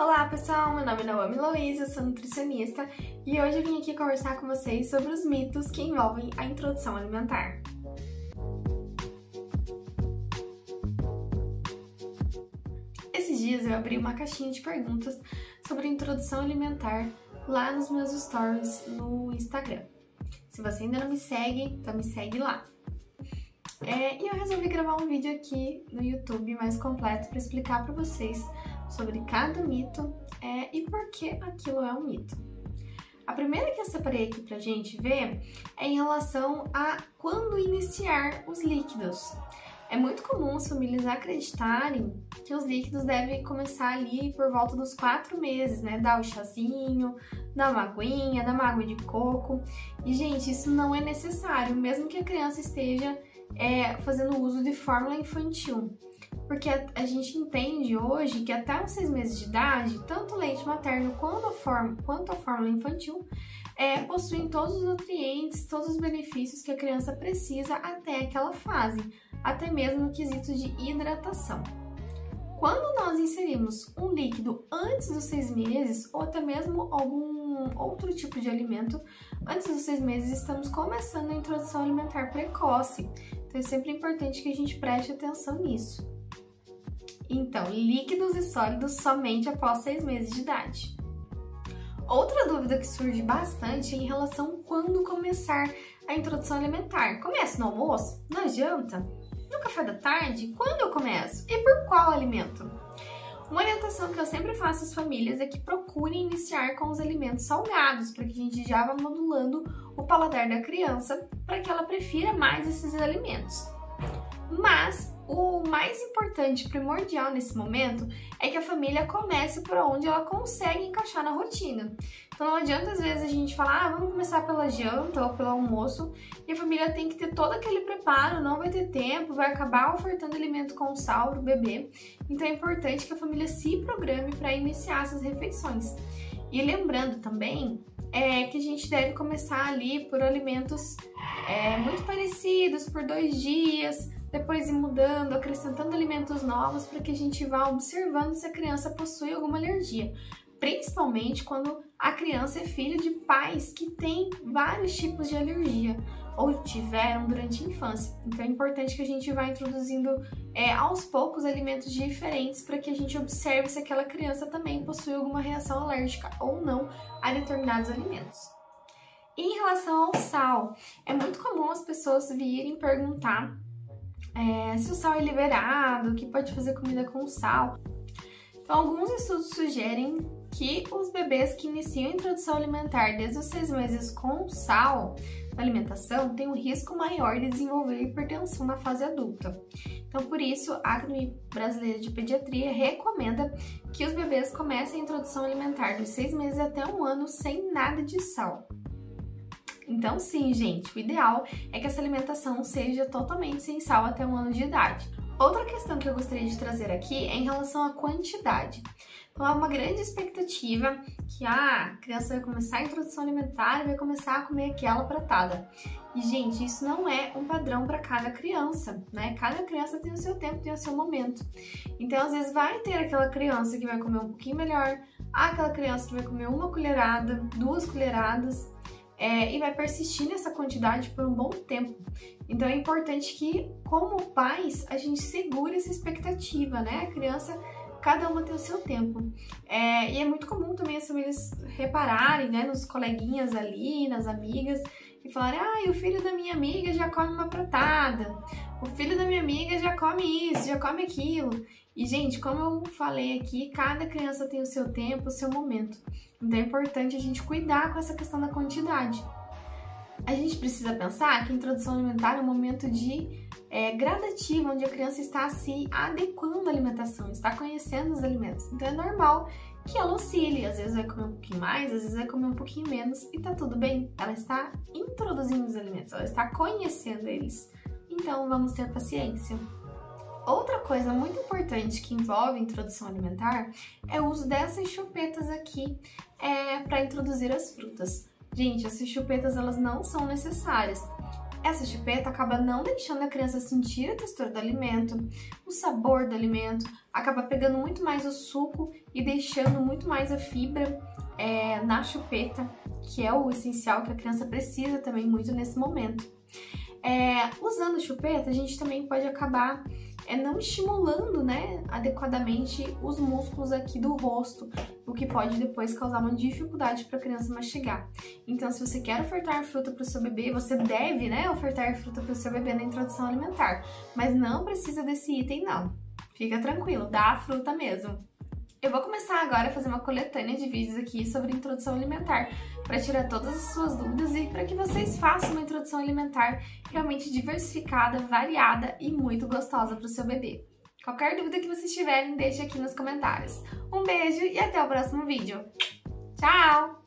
Olá pessoal, meu nome é Naomi Louise, eu sou nutricionista e hoje eu vim aqui conversar com vocês sobre os mitos que envolvem a introdução alimentar. Esses dias eu abri uma caixinha de perguntas sobre introdução alimentar lá nos meus stories no Instagram. Se você ainda não me segue, então me segue lá. E eu resolvi gravar um vídeo aqui no YouTube mais completo para explicar para vocês sobre cada mito e por que aquilo é um mito. A primeira que eu separei aqui pra gente ver é em relação a quando iniciar os líquidos. É muito comum as famílias acreditarem que os líquidos devem começar ali por volta dos 4 meses, né? Dar o chazinho, dar uma aguinha, dar uma água de coco. E, gente, isso não é necessário, mesmo que a criança esteja fazendo uso de fórmula infantil. Porque a gente entende hoje que até os 6 meses de idade, tanto o leite materno quanto a fórmula infantil possuem todos os nutrientes, todos os benefícios que a criança precisa até aquela fase, até mesmo no quesito de hidratação. Quando nós inserimos um líquido antes dos 6 meses, ou até mesmo algum outro tipo de alimento, antes dos 6 meses estamos começando a introdução alimentar precoce. Então é sempre importante que a gente preste atenção nisso. Então, líquidos e sólidos somente após 6 meses de idade. Outra dúvida que surge bastante é em relação a quando começar a introdução alimentar. Começa no almoço? Na janta? No café da tarde? Quando eu começo? E por qual alimento? Uma orientação que eu sempre faço às famílias é que procurem iniciar com os alimentos salgados, para que a gente já vá modulando o paladar da criança, para que ela prefira mais esses alimentos. Mas o mais importante, primordial nesse momento, é que a família comece por onde ela consegue encaixar na rotina. Então não adianta às vezes a gente falar, vamos começar pela janta ou pelo almoço, e a família tem que ter todo aquele preparo, não vai ter tempo, vai acabar ofertando alimento com sal para o bebê. Então é importante que a família se programe para iniciar essas refeições. E lembrando também que a gente deve começar ali por alimentos muito parecidos, por 2 dias, depois ir mudando, acrescentando alimentos novos para que a gente vá observando se a criança possui alguma alergia. Principalmente quando a criança é filha de pais que têm vários tipos de alergia ou tiveram durante a infância. Então é importante que a gente vá introduzindo aos poucos alimentos diferentes para que a gente observe se aquela criança também possui alguma reação alérgica ou não a determinados alimentos. Em relação ao sal, é muito comum as pessoas virem perguntar se o sal é liberado, o que pode fazer comida com sal. Então, alguns estudos sugerem que os bebês que iniciam a introdução alimentar desde os 6 meses com sal na alimentação têm um risco maior de desenvolver hipertensão na fase adulta. Então, por isso, a Academia Brasileira de Pediatria recomenda que os bebês comecem a introdução alimentar dos 6 meses até 1 ano sem nada de sal. Então sim, gente, o ideal é que essa alimentação seja totalmente sem sal até 1 ano de idade. Outra questão que eu gostaria de trazer aqui é em relação à quantidade. Então há uma grande expectativa que a criança vai começar a introdução alimentar e vai começar a comer aquela pratada. E, gente, isso não é um padrão para cada criança, né? Cada criança tem o seu tempo, tem o seu momento. Então, às vezes, vai ter aquela criança que vai comer um pouquinho melhor, aquela criança que vai comer 1 colherada, 2 colheradas, e vai persistir nessa quantidade por um bom tempo. Então é importante que, como pais, a gente segure essa expectativa, né? A criança, cada uma tem o seu tempo. E é muito comum também as famílias repararem, né, nos coleguinhas ali, nas amigas, e falarem, o filho da minha amiga já come uma pratada, o filho da minha amiga já come isso, já come aquilo. E, gente, como eu falei aqui, cada criança tem o seu tempo, o seu momento. Então é importante a gente cuidar com essa questão da quantidade. A gente precisa pensar que a introdução alimentar é um momento gradativo, onde a criança está se adequando à alimentação, está conhecendo os alimentos. Então é normal que ela oscile, às vezes vai comer um pouquinho mais, às vezes vai comer um pouquinho menos, e tá tudo bem. Ela está introduzindo os alimentos, ela está conhecendo eles. Então vamos ter paciência. Outra coisa muito importante que envolve a introdução alimentar é o uso dessas chupetas aqui para introduzir as frutas. Gente, essas chupetas elas não são necessárias. Essa chupeta acaba não deixando a criança sentir a textura do alimento, o sabor do alimento, acaba pegando muito mais o suco e deixando muito mais a fibra na chupeta, que é o essencial que a criança precisa também muito nesse momento. Usando a chupeta, a gente também pode acabar não estimulando, né, adequadamente os músculos aqui do rosto, o que pode depois causar uma dificuldade para a criança mastigar. Então, se você quer ofertar fruta para o seu bebê, você deve, né, ofertar fruta para o seu bebê na introdução alimentar, mas não precisa desse item não. Fica tranquilo, dá a fruta mesmo. Eu vou começar agora a fazer uma coletânea de vídeos aqui sobre introdução alimentar para tirar todas as suas dúvidas e para que vocês façam uma introdução alimentar realmente diversificada, variada e muito gostosa para o seu bebê. Qualquer dúvida que vocês tiverem, deixe aqui nos comentários. Um beijo e até o próximo vídeo. Tchau!